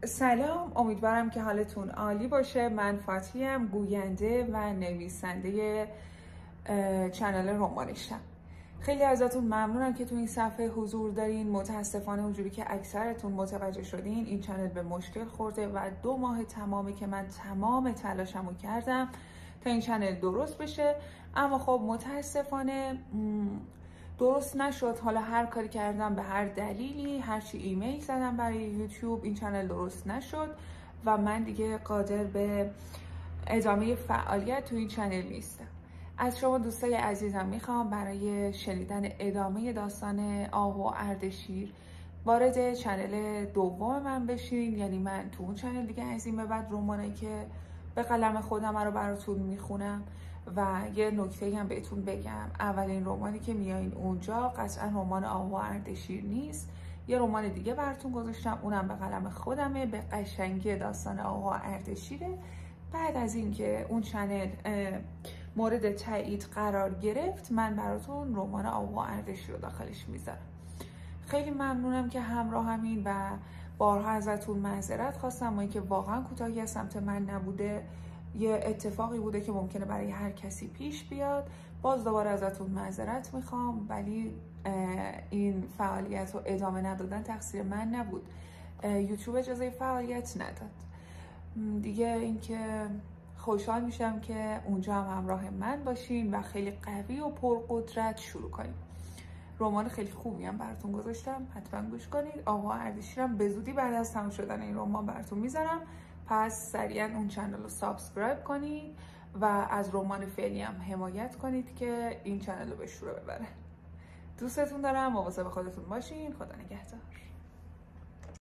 سلام، امیدوارم که حالتون عالی باشه. من فاتیم، گوینده و نویسنده چنل رمانشم. خیلی ازتون ممنونم که تو این صفحه حضور دارین. متاسفانه اونجوری که اکثرتون متوجه شدین این چنل به مشکل خورده و 2 ماه تمامی که من تمام تلاشمو کردم تا این چنل درست بشه، اما خب متاسفانه درست نشد. حالا هر کاری کردم به هر دلیلی، هرچی ایمیل زدم برای یوتیوب، این چنل درست نشد و من دیگه قادر به ادامه فعالیت تو این چنل نیستم. از شما دوستای عزیزم میخوام برای شنیدن ادامه داستان آهو و اردشیر وارد چنل دوم من بشین. یعنی من تو اون چنل دیگه از این به بعد رمانایی که به قلم خودم رو براتون میخونم. و یه نکته هم بهتون بگم، اولین رمانی که میایین اونجا قطعا رمان آهو و اردشیر نیست، یه رمان دیگه براتون گذاشتم، اونم به قلم خودمه، به قشنگی داستان آهو و اردشیره. بعد از اینکه اون چنل مورد تایید قرار گرفت، من براتون رمان آهو و اردشیر رو داخلش میذارم. خیلی ممنونم که همراهمین و بارها ازتون معذرت خواستم و اینکه واقعا کوتاهی از سمت من نبوده، یه اتفاقی بوده که ممکنه برای هر کسی پیش بیاد. باز دوباره ازتون معذرت میخوام، ولی این فعالیت رو ادامه ندادن تقصیر من نبود، یوتیوب اجازه فعالیت نداد دیگه. اینکه خوشحال میشم که اونجا هم همراه من باشین و خیلی قوی و پرقدرت شروع کنیم. رمان خیلی خوبی هم براتون گذاشتم، حتما گوش کنید. آهو و اردشیرم به زودی بعد از تموم شدن این رمان براتون میذارم، پس سریعا اون چنل رو سابسکرایب کنید و از رمان فعلی هم حمایت کنید که این چنل رو به شروع ببره. دوستتون دارم، مواظب خودتون باشین. خدا نگهدار.